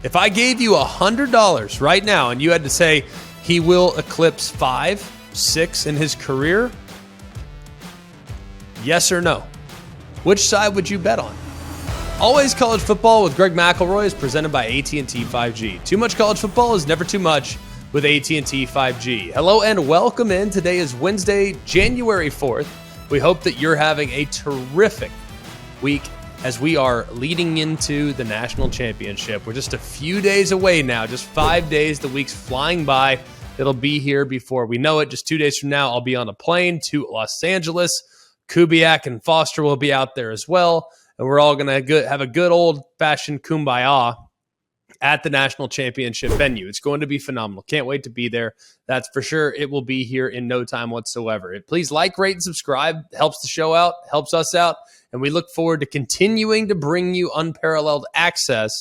If I gave you $100 right now and you had to say he will eclipse 5, 6 in his career, yes or no? Which side would you bet on? Always College Football with Greg McElroy is presented by AT&T 5G. Too much college football is never too much with AT&T 5G. Hello and welcome in. Today is Wednesday, January 4th. We hope that you're having a terrific week as we are leading into the national championship. We're just a few days away now, just 5 days. The week's flying by. It'll be here before we know it. Just 2 days from now, I'll be on a plane to Los Angeles. Kubiak and Foster will be out there as well. And we're all going to have a good old-fashioned kumbaya at the national championship venue. It's going to be phenomenal. Can't wait to be there. That's for sure. It will be here in no time whatsoever. Please like, rate, and subscribe. Helps the show out, helps us out. And we look forward to continuing to bring you unparalleled access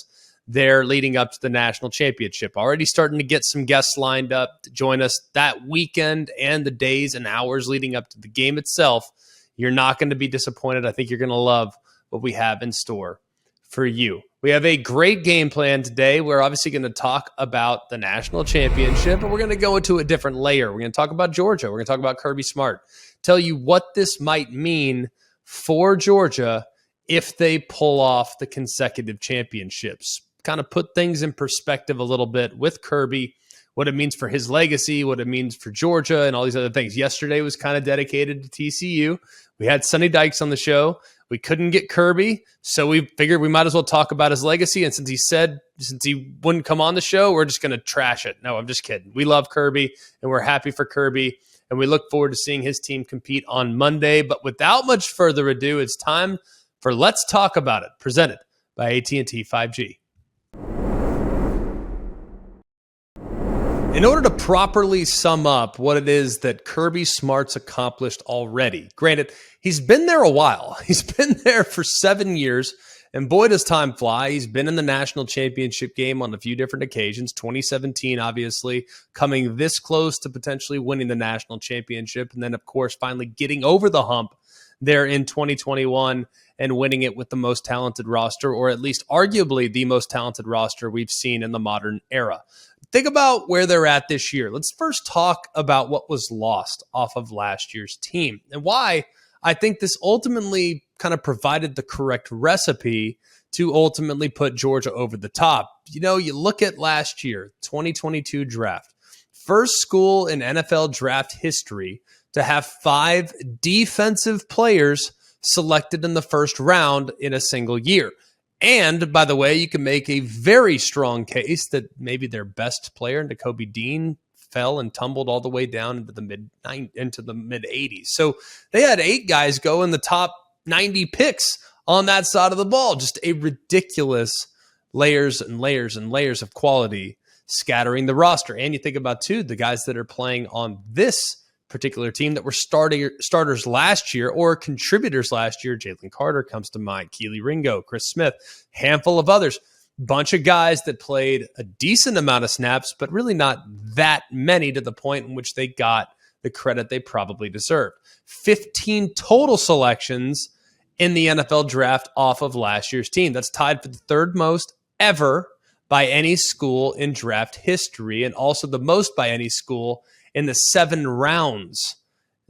there leading up to the national championship. Already starting to get some guests lined up to join us that weekend and the days and hours leading up to the game itself. You're not going to be disappointed. I think you're going to love what we have in store for you. We have a great game plan today. We're obviously going to talk about the national championship, but we're going to go into a different layer. We're going to talk about Georgia. We're going to talk about Kirby Smart. Tell you what this might mean for Georgia if they pull off the consecutive championships. Kind of put things in perspective a little bit with Kirby, what it means for his legacy, what it means for Georgia, and all these other things. Yesterday was kind of dedicated to TCU. We had Sonny Dykes on the show. We couldn't get Kirby, so we figured we might as well talk about his legacy. And since he wouldn't come on the show, we're just going to trash it. No, I'm just kidding. We love Kirby, and we're happy for Kirby, and we look forward to seeing his team compete on Monday. But without much further ado, it's time for Let's Talk About It, presented by AT&T 5G. In order to properly sum up what it is that Kirby Smart's accomplished already, granted, he's been there a while. He's been there for 7 years, and boy, does time fly. He's been in the national championship game on a few different occasions. 2017, obviously, coming this close to potentially winning the national championship, and then, of course, finally getting over the hump there in 2021 and winning it with the most talented roster, or at least arguably the most talented roster we've seen in the modern era. Think about where they're at this year. Let's first talk about what was lost off of last year's team and why I think this ultimately kind of provided the correct recipe to ultimately put Georgia over the top. You know, you look at last year, 2022 draft, first school in NFL draft history to have 5 defensive players selected in the first round in a single year. And, by the way, you can make a very strong case that maybe their best player, Nakobe Dean, fell and tumbled all the way down into the mid-80s. So they had 8 guys go in the top 90 picks on that side of the ball. Just a ridiculous layers and layers and layers of quality scattering the roster. And you think about, too, the guys that are playing on this particular team that were starters last year or contributors last year. Jalen Carter comes to mind, Keely Ringo, Chris Smith, handful of others. Bunch of guys that played a decent amount of snaps, but really not that many to the point in which they got the credit they probably deserved. 15 total selections in the NFL draft off of last year's team. That's tied for the third most ever by any school in draft history, and also the most by any school in the 7 rounds.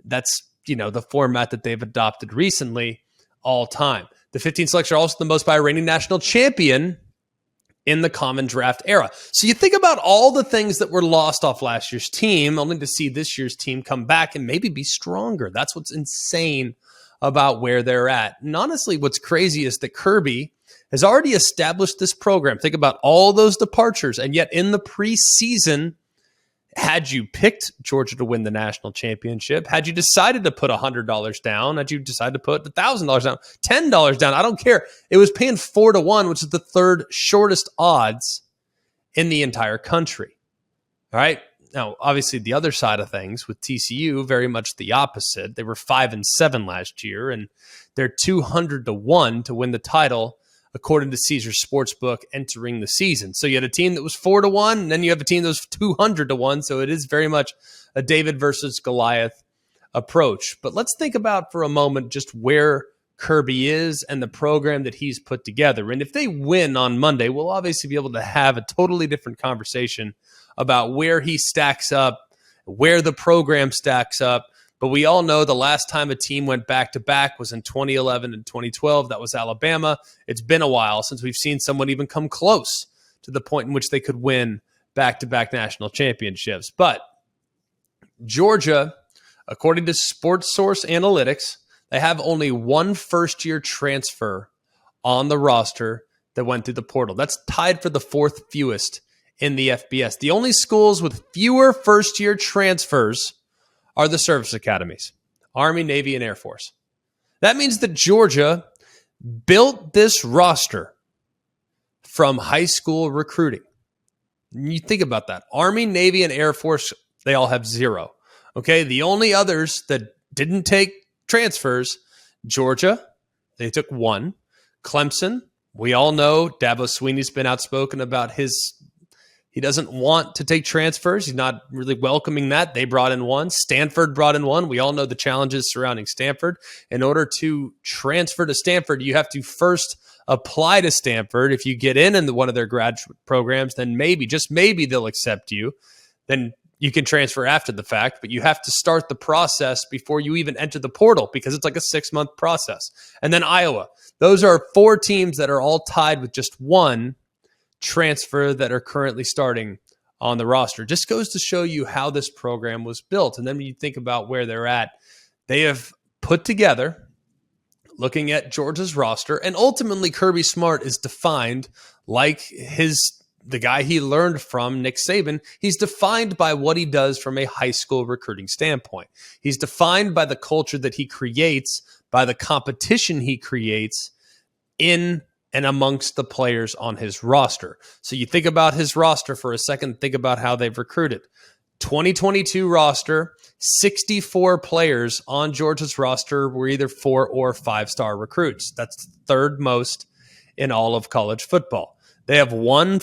That's, the format that they've adopted recently all time. The 15 selections are also the most by a reigning national champion in the common draft era. So you think about all the things that were lost off last year's team, only to see this year's team come back and maybe be stronger. That's what's insane about where they're at. And honestly, what's crazy is that Kirby has already established this program. Think about all those departures, and yet in the preseason, had you picked Georgia to win the national championship, had you decided to put $100 down, had you decided to put $1,000 down, $10 down, I don't care. It was paying 4-1, which is the third shortest odds in the entire country. All right. Now, obviously, the other side of things with TCU, very much the opposite. They were 5-7 last year, and they're 200-1 to win the title, according to Caesars Sportsbook entering the season. So you had a team that was 4-1, and then you have a team that was 200-1. So it is very much a David versus Goliath approach. But let's think about for a moment just where Kirby is and the program that he's put together. And if they win on Monday, we'll obviously be able to have a totally different conversation about where he stacks up, where the program stacks up. But we all know the last time a team went back-to-back was in 2011 and 2012. That was Alabama. It's been a while since we've seen someone even come close to the point in which they could win back-to-back national championships. But Georgia, according to Sports Source Analytics, they have only one first-year transfer on the roster that went through the portal. That's tied for the fourth fewest in the FBS. The only schools with fewer first-year transfers are the service academies, Army, Navy, and Air Force. That means that Georgia built this roster from high school recruiting. You think about that. Army, Navy, and Air Force, they all have zero. Okay, the only others that didn't take transfers, Georgia, they took one. Clemson, we all know Dabo Swinney's been outspoken about he doesn't want to take transfers. He's not really welcoming that. They brought in one. Stanford brought in one. We all know the challenges surrounding Stanford. In order to transfer to Stanford, you have to first apply to Stanford. If you get in one of their graduate programs, then maybe, just maybe, they'll accept you. Then you can transfer after the fact, but you have to start the process before you even enter the portal because it's like a 6-month process. And then Iowa. Those are 4 teams that are all tied with just one transfer that are currently starting on the roster. Just goes to show you how this program was built. And then when you think about where they're at, they have put together, looking at Georgia's roster, and ultimately Kirby Smart is defined like the guy he learned from, Nick Saban. He's defined by what he does from a high school recruiting standpoint. He's defined by the culture that he creates, by the competition he creates in and amongst the players on his roster. So you think about his roster for a second, think about how they've recruited. 2022 roster, 64 players on Georgia's roster were either 4 or 5-star recruits. That's the third most in all of college football. They have one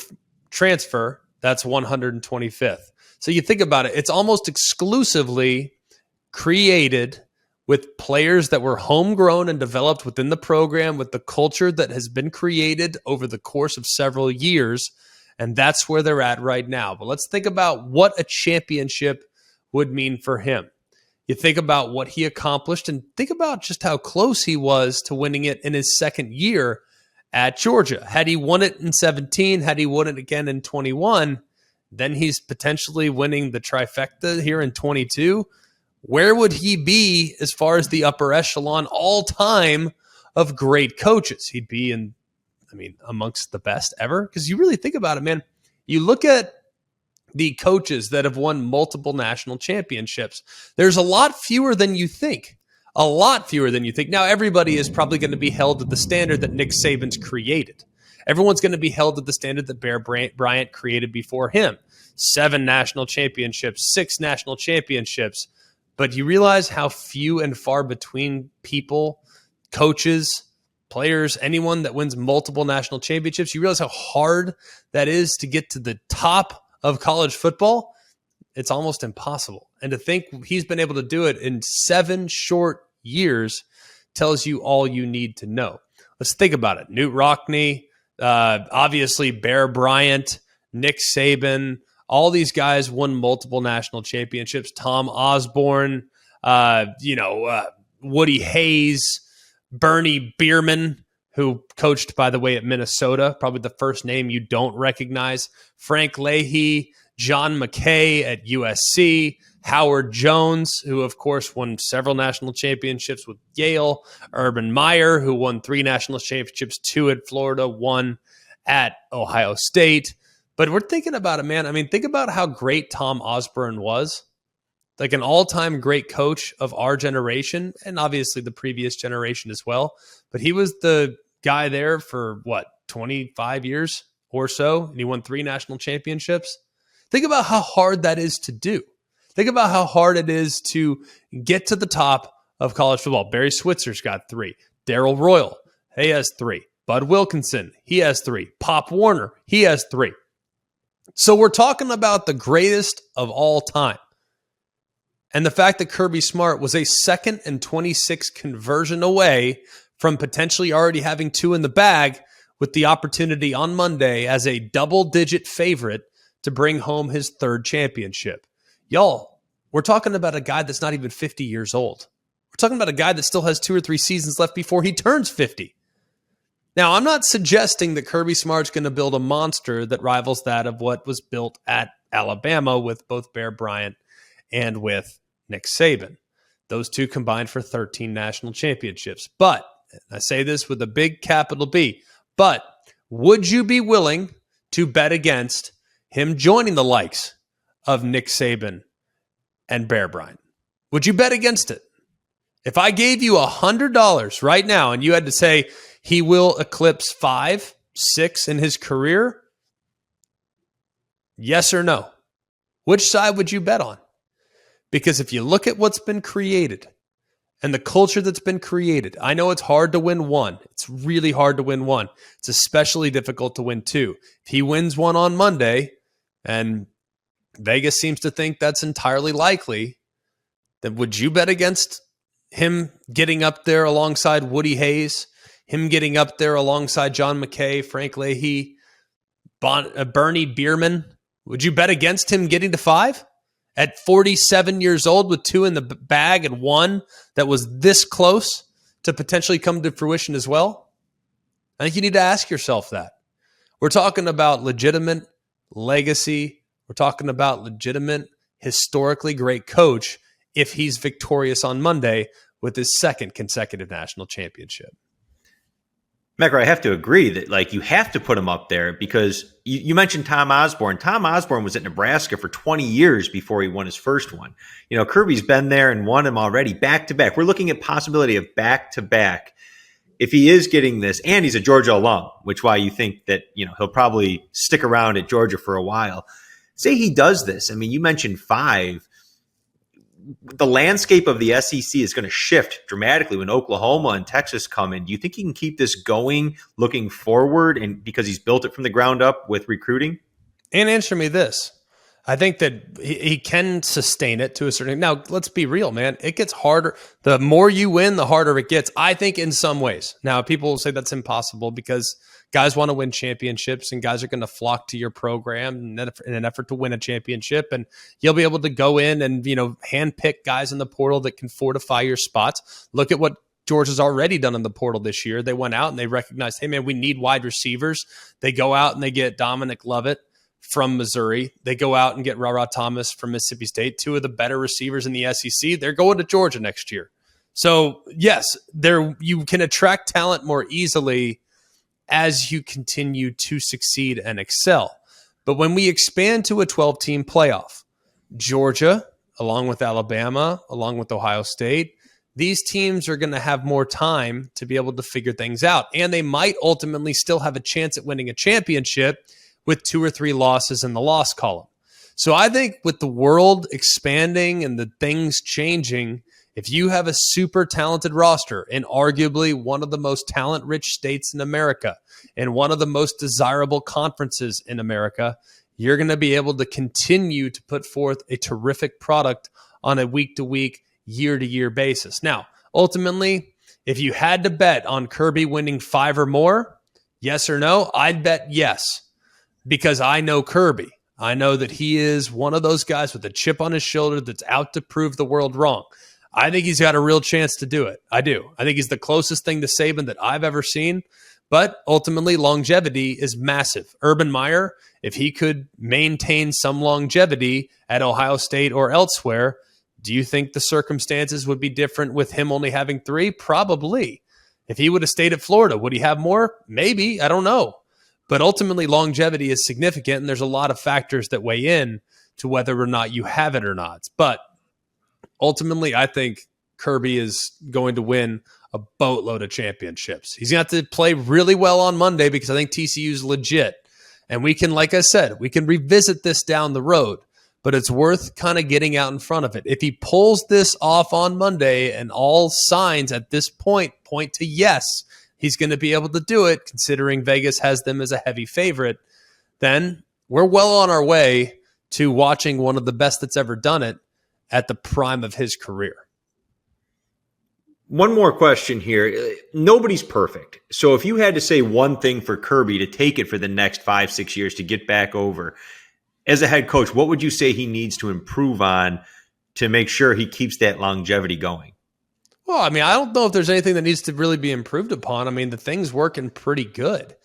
transfer, that's 125th. So you think about it, it's almost exclusively created with players that were homegrown and developed within the program with the culture that has been created over the course of several years. And that's where they're at right now. But let's think about what a championship would mean for him. You think about what he accomplished and think about just how close he was to winning it in his second year at Georgia. Had he won it in 17, had he won it again in 21, then he's potentially winning the trifecta here in 22. Where would he be as far as the upper echelon all time of great coaches? He'd be amongst the best ever. Because you really think about it, man. You look at the coaches that have won multiple national championships. There's a lot fewer than you think. A lot fewer than you think. Now, everybody is probably going to be held to the standard that Nick Saban's created. Everyone's going to be held to the standard that Bryant created before him. 7 national championships, 6 national championships. But you realize how few and far between people, coaches, players, anyone that wins multiple national championships, you realize how hard that is to get to the top of college football. It's almost impossible. And to think he's been able to do it in 7 short years tells you all you need to know. Let's think about it. Knute Rockne, obviously Bear Bryant, Nick Saban, all these guys won multiple national championships. Tom Osborne, Woody Hayes, Bernie Bierman, who coached, by the way, at Minnesota, probably the first name you don't recognize. Frank Leahy, John McKay at USC, Howard Jones, who, of course, won several national championships with Yale, Urban Meyer, who won 3 national championships, 2 at Florida, 1 at Ohio State. But we're thinking about it, man. I mean, think about how great Tom Osborne was. Like an all-time great coach of our generation, and obviously the previous generation as well. But he was the guy there for, 25 years or so, and he won 3 national championships. Think about how hard that is to do. Think about how hard it is to get to the top of college football. Barry Switzer's got 3. Darrell Royal, he has 3. Bud Wilkinson, he has 3. Pop Warner, he has 3. So we're talking about the greatest of all time. And the fact that Kirby Smart was a 2nd and 26 conversion away from potentially already having 2 in the bag with the opportunity on Monday as a double-digit favorite to bring home his 3rd championship. Y'all, we're talking about a guy that's not even 50 years old. We're talking about a guy that still has 2 or 3 seasons left before he turns 50. Now, I'm not suggesting that Kirby Smart's going to build a monster that rivals that of what was built at Alabama with both Bear Bryant and with Nick Saban. Those 2 combined for 13 national championships. But, and I say this with a big capital B, but would you be willing to bet against him joining the likes of Nick Saban and Bear Bryant? Would you bet against it? If I gave you $100 right now and you had to say he will eclipse 5, 6 in his career, yes or no? Which side would you bet on? Because if you look at what's been created and the culture that's been created, I know it's hard to win 1. It's really hard to win 1. It's especially difficult to win 2. If he wins 1 on Monday, and Vegas seems to think that's entirely likely, then would you bet against him getting up there alongside Woody Hayes, him getting up there alongside John McKay, Frank Leahy, Bernie Bierman? Would you bet against him getting to 5? At 47 years old with 2 in the bag and 1 that was this close to potentially come to fruition as well? I think you need to ask yourself that. We're talking about legitimate legacy. We're talking about legitimate, historically great coach if he's victorious on Monday with his 2nd consecutive national championship. McElroy, I have to agree that you have to put him up there because you mentioned Tom Osborne. Tom Osborne was at Nebraska for 20 years before he won his first one. Kirby's been there and won him already back to back. We're looking at possibility of back to back. If he is getting this, and he's a Georgia alum, which why you think that he'll probably stick around at Georgia for a while. Say he does this. I mean, you mentioned 5. The landscape of the SEC is going to shift dramatically when Oklahoma and Texas come in. Do you think he can keep this going looking forward and because he's built it from the ground up with recruiting? And answer me this. I think that he can sustain it to a certain. Now, let's be real, man. It gets harder. The more you win, the harder it gets, I think, in some ways. Now, people will say that's impossible because guys want to win championships and guys are going to flock to your program in an effort to win a championship. And you'll be able to go in and, handpick guys in the portal that can fortify your spots. Look at what Georgia's already done in the portal this year. They went out and they recognized, hey, man, we need wide receivers. They go out and they get Dominic Lovett from Missouri. They go out and get Ra Thomas from Mississippi State, 2 of the better receivers in the SEC. They're going to Georgia next year. So, yes, you can attract talent more easily as you continue to succeed and excel. But when we expand to a 12-team playoff, Georgia, along with Alabama, along with Ohio State, these teams are going to have more time to be able to figure things out. And they might ultimately still have a chance at winning a championship with 2 or 3 losses in the loss column. So I think with the world expanding and the things changing, if you have a super talented roster in arguably one of the most talent-rich states in America and one of the most desirable conferences in America, you're going to be able to continue to put forth a terrific product on a week-to-week, year-to-year basis. Now, ultimately, if you had to bet on Kirby winning 5 or more, yes or no, I'd bet yes. Because I know Kirby. I know that he is one of those guys with a chip on his shoulder that's out to prove the world wrong. I think he's got a real chance to do it. I do. I think he's the closest thing to Saban that I've ever seen. But ultimately, longevity is massive. Urban Meyer, if he could maintain some longevity at Ohio State or elsewhere, do you think the circumstances would be different with him only having 3? Probably. If he would have stayed at Florida, would he have more? Maybe. I don't know. But ultimately, longevity is significant, and there's a lot of factors that weigh in to whether or not you have it or not. But ultimately, I think Kirby is going to win a boatload of championships. He's going to have to play really well on Monday because I think TCU is legit. And we can, like I said, we can revisit this down the road, but it's worth kind of getting out in front of it. If he pulls this off on Monday and all signs at this point to yes, he's going to be able to do it, considering Vegas has them as a heavy favorite, then we're well on our way to watching one of the best that's ever done it at the prime of his career. One more question here. Nobody's perfect. So if you had to say one thing for Kirby to take it for the next 5-6 years to get back over, as a head coach, what would you say he needs to improve on to make sure he keeps that longevity going? Well, I mean, I don't know if there's anything that needs to really be improved upon. I mean, the thing's working pretty good,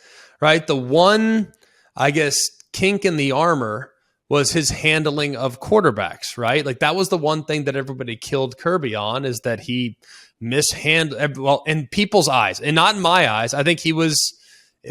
right? The one, I guess, kink in the armor was his handling of quarterbacks, right? Like that was the one thing that everybody killed Kirby on, is that he mishandled, well, in people's eyes and not in my eyes. I think he was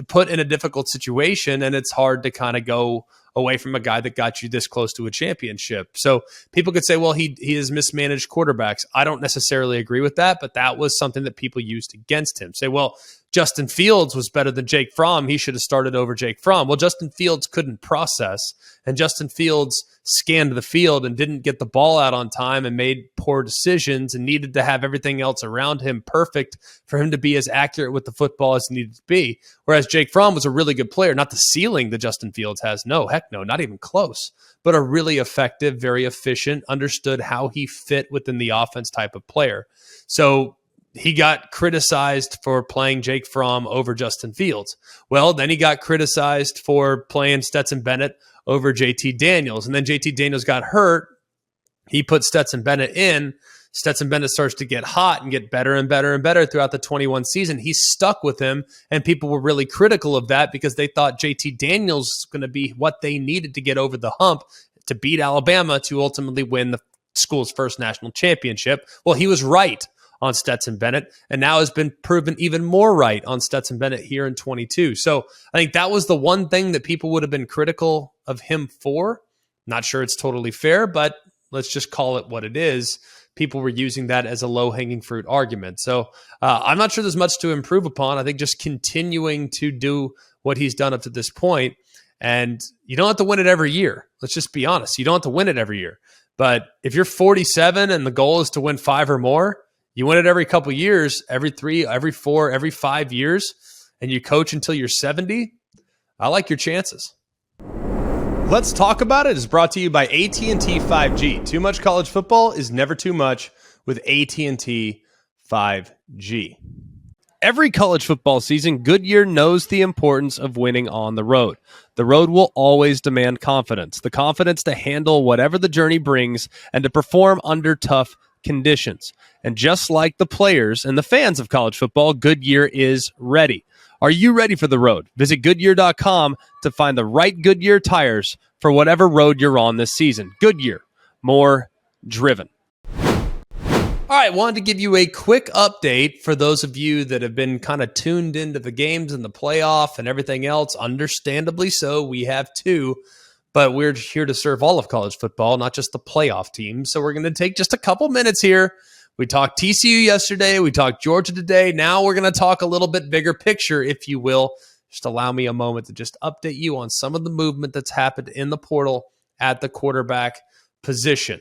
put in a difficult situation, and it's hard to kind of go away from a guy that got you this close to a championship. So people could say, well, he has mismanaged quarterbacks. I don't necessarily agree with that, but that was something that people used against him. Say, well, Justin Fields was better than Jake Fromm. He should have started over Jake Fromm. Well, Justin Fields couldn't process, and Justin Fields scanned the field and didn't get the ball out on time and made poor decisions and needed to have everything else around him perfect for him to be as accurate with the football as he needed to be. Whereas Jake Fromm was a really good player, not the ceiling that Justin Fields has. No, heck no, not even close, but a really effective, very efficient, understood how he fit within the offense type of player. So he got criticized for playing Jake Fromm over Justin Fields. Well, then he got criticized for playing Stetson Bennett over JT Daniels. And then JT Daniels got hurt. He put Stetson Bennett in. Stetson Bennett starts to get hot and get better and better and better throughout the 21 season. He stuck with him, and people were really critical of that because they thought JT Daniels was going to be what they needed to get over the hump to beat Alabama to ultimately win the school's first national championship. Well, he was right on Stetson Bennett, and now has been proven even more right on Stetson Bennett here in 22. So I think that was the one thing that people would have been critical of him for. Not sure it's totally fair, but let's just call it what it is. People were using that as a low-hanging fruit argument. So I'm not sure there's much to improve upon. I think just continuing to do what he's done up to this point. And you don't have to win it every year. Let's just be honest. You don't have to win it every year. But if you're 47 and the goal is to win 5 or more, you win it every couple years, every 3, every 4, every 5 years, and you coach until you're 70, I like your chances. Let's Talk About It is brought to you by AT&T 5G. Too much college football is never too much with AT&T 5G. Every college football season, Goodyear knows the importance of winning on the road. The road will always demand confidence, the confidence to handle whatever the journey brings and to perform under tough conditions. And just like the players and the fans of college football, Goodyear is ready. Are you ready for the road? Visit Goodyear.com to find the right Goodyear tires for whatever road you're on this season. Goodyear, more driven. All right, wanted to give you a quick update for those of you that have been kind of tuned into the games and the playoff and everything else. Understandably so, we have two, but we're here to serve all of college football, not just the playoff teams. So we're going to take just a couple minutes here. We talked TCU yesterday. We talked Georgia today. Now we're going to talk a little bit bigger picture, if you will. Just allow me a moment to just update you on some of the movement that's happened in the portal at the quarterback position.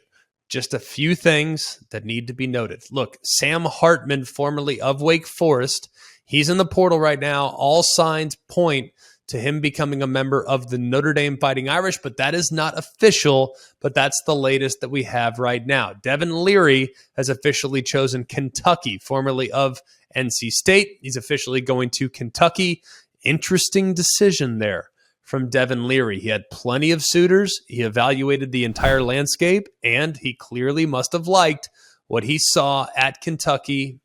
Just a few things that need to be noted. Look, Sam Hartman, formerly of Wake Forest, he's in the portal right now. All signs point to him becoming a member of the Notre Dame Fighting Irish, but that is not official, but that's the latest that we have right now. Devin Leary has officially chosen Kentucky, formerly of NC State. He's officially going to Kentucky. Interesting decision there from Devin Leary. He had plenty of suitors. He evaluated the entire landscape, and he clearly must have liked what he saw at Kentucky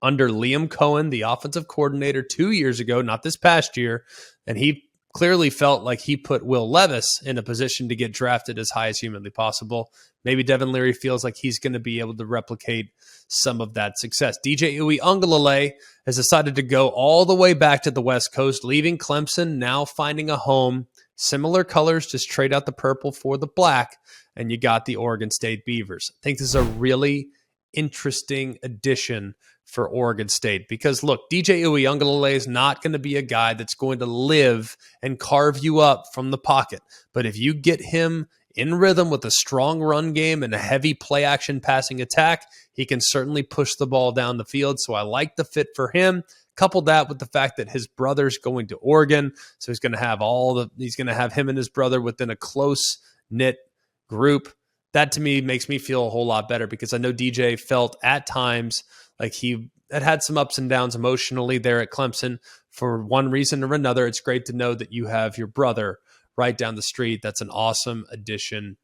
under Liam Cohen, the offensive coordinator 2 years ago, not this past year. And he clearly felt like he put Will Levis in a position to get drafted as high as humanly possible. Maybe Devin Leary feels like he's going to be able to replicate some of that success. DJ Uiagalelei has decided to go all the way back to the West Coast, leaving Clemson, now finding a home. Similar colors, just trade out the purple for the black, and you got the Oregon State Beavers. I think this is a really interesting addition for Oregon State because, look, DJ Uiagalelei is not going to be a guy that's going to live and carve you up from the pocket. But if you get him in rhythm with a strong run game and a heavy play action passing attack, he can certainly push the ball down the field. So I like the fit for him. Couple that with the fact that his brother's going to Oregon, so he's going to have him and his brother within a close knit group. That to me makes me feel a whole lot better because I know DJ felt at times Like he had some ups and downs emotionally there at Clemson for one reason or another. It's great to know that you have your brother right down the street. That's an awesome addition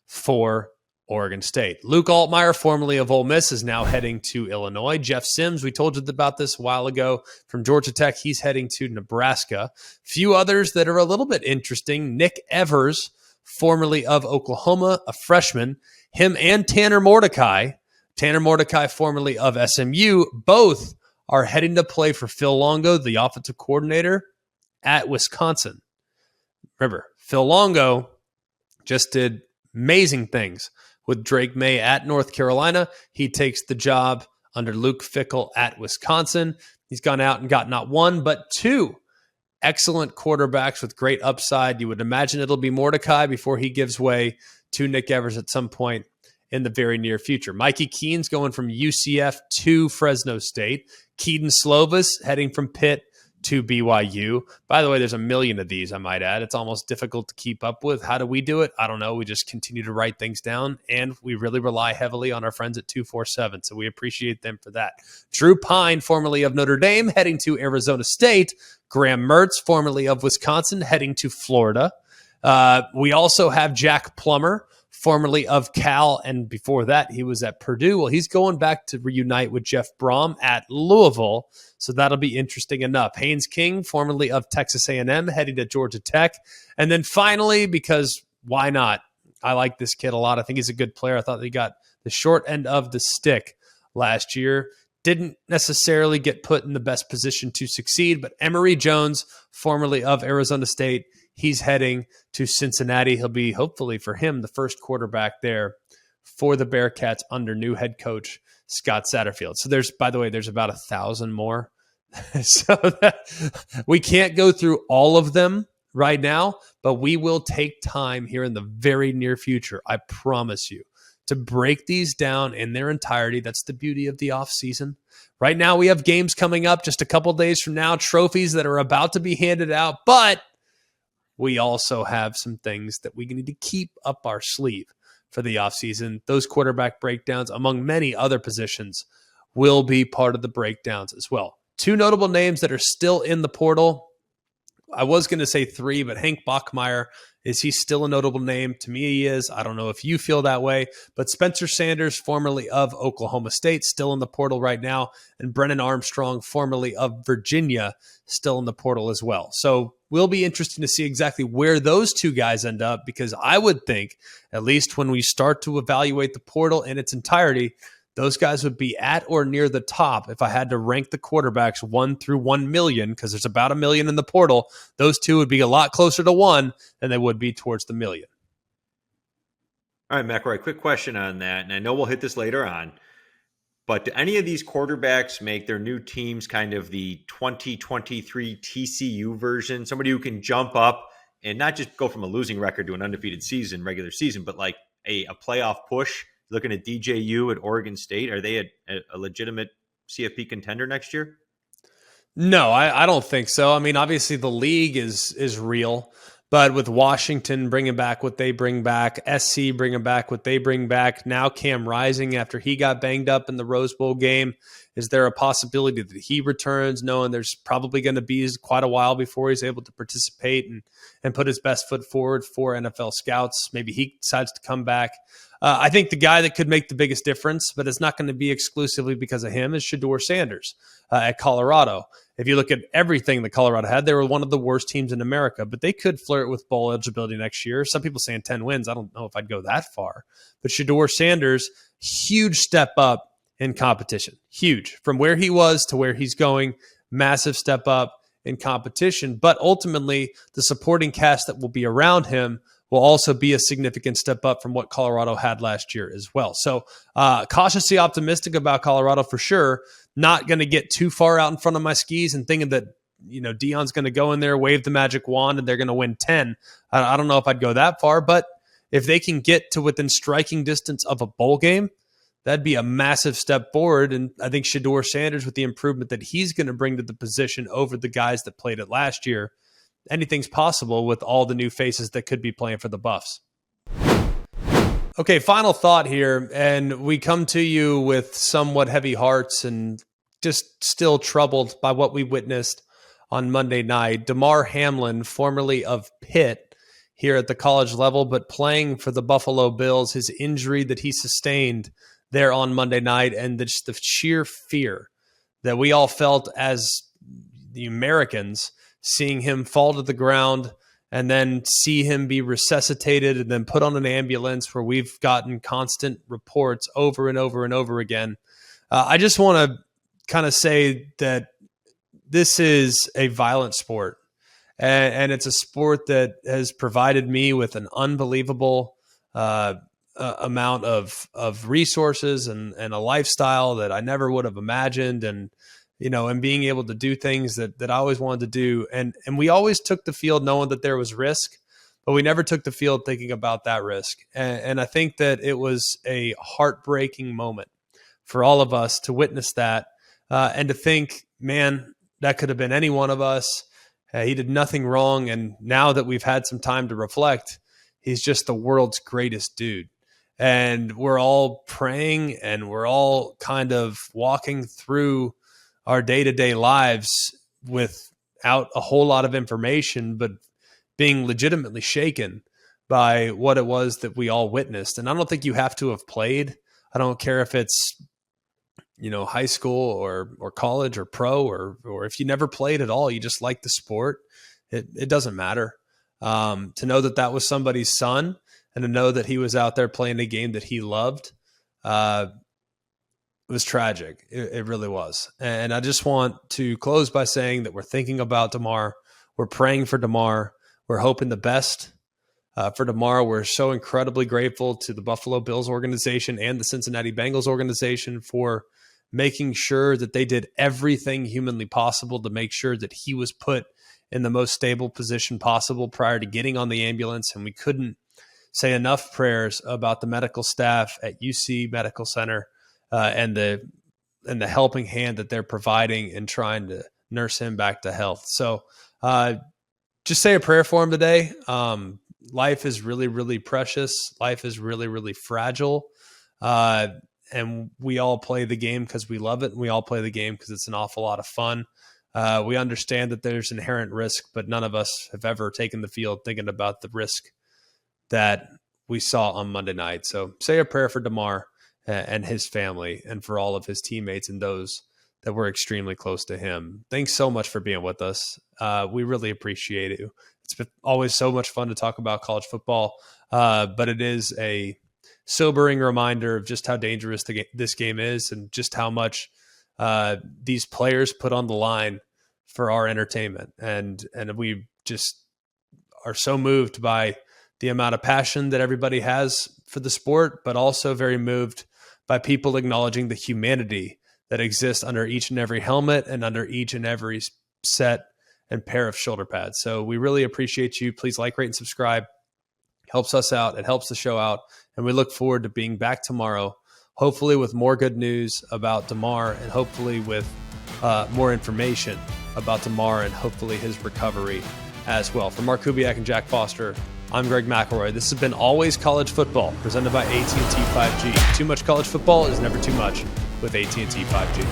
for Oregon State. Luke Altmaier, formerly of Ole Miss, is now heading to Illinois. Jeff Sims, we told you about this a while ago, from Georgia Tech. He's heading to Nebraska. Few others that are a little bit interesting. Nick Evers, formerly of Oklahoma, a freshman. Him and Tanner Mordecai, formerly of SMU, both are heading to play for Phil Longo, the offensive coordinator at Wisconsin. Remember, Phil Longo just did amazing things with Drake May at North Carolina. He takes the job under Luke Fickell at Wisconsin. He's gone out and got not one, but two excellent quarterbacks with great upside. You would imagine it'll be Mordecai before he gives way to Nick Evers at some point in the very near future. Mikey Keene's going from UCF to Fresno State. Keaton Slovis heading from Pitt to BYU. By the way, there's a million of these, I might add. It's almost difficult to keep up with. How do we do it? I don't know. We just continue to write things down, and we really rely heavily on our friends at 247, so we appreciate them for that. Drew Pine, formerly of Notre Dame, heading to Arizona State. Graham Mertz, formerly of Wisconsin, heading to Florida. We also have Jack Plummer, formerly of Cal, and before that, he was at Purdue. Well, he's going back to reunite with Jeff Brom at Louisville, so that'll be interesting enough. Haynes King, formerly of Texas A&M, heading to Georgia Tech. And then finally, because why not? I like this kid a lot. I think he's a good player. I thought he got the short end of the stick last year. Didn't necessarily get put in the best position to succeed, but Emory Jones, formerly of Arizona State, he's heading to Cincinnati. He'll be, hopefully for him, the first quarterback there for the Bearcats under new head coach Scott Satterfield. So there's about 1,000 more. So we can't go through all of them right now, but we will take time here in the very near future, I promise you, to break these down in their entirety. That's the beauty of the offseason. Right now we have games coming up just a couple days from now, trophies that are about to be handed out, but we also have some things that we need to keep up our sleeve for the offseason. Those quarterback breakdowns, among many other positions, will be part of the breakdowns as well. Two notable names that are still in the portal. I was going to say three, but Hank Bachmeier, is he still a notable name? To me, he is. I don't know if you feel that way, but Spencer Sanders, formerly of Oklahoma State, still in the portal right now, and Brennan Armstrong, formerly of Virginia, still in the portal as well. So will be interesting to see exactly where those two guys end up, because I would think, at least when we start to evaluate the portal in its entirety, those guys would be at or near the top. If I had to rank the quarterbacks 1 through 1 million, because there's about 1 million in the portal, those two would be a lot closer to 1 than they would be towards the million. All right, McElroy, quick question on that, and I know we'll hit this later on, but do any of these quarterbacks make their new teams kind of the 2023 TCU version? Somebody who can jump up and not just go from a losing record to an undefeated season, regular season, but like a playoff push? Looking at DJU at Oregon State, are they a legitimate CFP contender next year? No, I don't think so. I mean, obviously the league is real, but with Washington bringing back what they bring back, SC bringing back what they bring back, now Cam Rising after he got banged up in the Rose Bowl game, is there a possibility that he returns, knowing there's probably going to be quite a while before he's able to participate and put his best foot forward for NFL scouts? Maybe he decides to come back. I think the guy that could make the biggest difference, but it's not going to be exclusively because of him, is Shedeur Sanders at Colorado. If you look at everything that Colorado had, they were one of the worst teams in America, but they could flirt with bowl eligibility next year. Some people saying 10 wins. I don't know if I'd go that far. But Shedeur Sanders, huge step up in competition. Huge. From where he was to where he's going, massive step up in competition. But ultimately, the supporting cast that will be around him will also be a significant step up from what Colorado had last year as well. So cautiously optimistic about Colorado for sure. Not going to get too far out in front of my skis and thinking that, Deion's going to go in there, wave the magic wand, and they're going to win 10. I don't know if I'd go that far, but if they can get to within striking distance of a bowl game, that'd be a massive step forward. And I think Shedeur Sanders, with the improvement that he's going to bring to the position over the guys that played it last year, anything's possible with all the new faces that could be playing for the Buffs. Okay, final thought here, and we come to you with somewhat heavy hearts and just still troubled by what we witnessed on Monday night. Damar Hamlin, formerly of Pitt here at the college level, but playing for the Buffalo Bills, his injury that he sustained there on Monday night, and just the sheer fear that we all felt as the Americans, seeing him fall to the ground and then see him be resuscitated and then put on an ambulance, where we've gotten constant reports over and over and over again. I just want to kind of say that this is a violent sport, and it's a sport that has provided me with an unbelievable amount of resources and a lifestyle that I never would have imagined. And and being able to do things that I always wanted to do. And we always took the field knowing that there was risk, but we never took the field thinking about that risk. And I think that it was a heartbreaking moment for all of us to witness that and to think, man, that could have been any one of us. He did nothing wrong. And now that we've had some time to reflect, he's just the world's greatest dude. And we're all praying and we're all kind of walking through our day-to-day lives without a whole lot of information, but being legitimately shaken by what it was that we all witnessed. And I don't think you have to have played. I don't care if it's, high school or college or pro, or if you never played at all, you just like the sport. It doesn't matter. To know that was somebody's son, and to know that he was out there playing a game that he loved, it was tragic. It really was. And I just want to close by saying that we're thinking about Damar. We're praying for Damar. We're hoping the best for Damar. We're so incredibly grateful to the Buffalo Bills organization and the Cincinnati Bengals organization for making sure that they did everything humanly possible to make sure that he was put in the most stable position possible prior to getting on the ambulance. And we couldn't say enough prayers about the medical staff at UC Medical Center and the helping hand that they're providing in trying to nurse him back to health. So just say a prayer for him today. Life is really, really precious. Life is really, really fragile. And we all play the game because we love it. And we all play the game because it's an awful lot of fun. We understand that there's inherent risk, but none of us have ever taken the field thinking about the risk that we saw on Monday night. So say a prayer for Damar and his family, and for all of his teammates and those that were extremely close to him. Thanks so much for being with us. We really appreciate it. It's been always so much fun to talk about college football, but it is a sobering reminder of just how dangerous this game is, and just how much these players put on the line for our entertainment. And we just are so moved by the amount of passion that everybody has for the sport, but also very moved by people acknowledging the humanity that exists under each and every helmet and under each and every set and pair of shoulder pads. So we really appreciate you. Please like, rate, and subscribe. It helps us out. It helps the show out. And we look forward to being back tomorrow, hopefully with more good news about Damar, and hopefully with more information about Damar, and hopefully his recovery as well. For Mark Kubiak and Jack Foster, I'm Greg McElroy. This has been Always College Football, presented by AT&T 5G. Too much college football is never too much with AT&T 5G.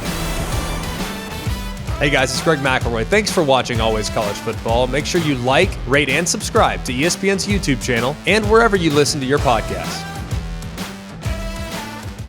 Hey guys, it's Greg McElroy. Thanks for watching Always College Football. Make sure you like, rate, and subscribe to ESPN's YouTube channel and wherever you listen to your podcasts.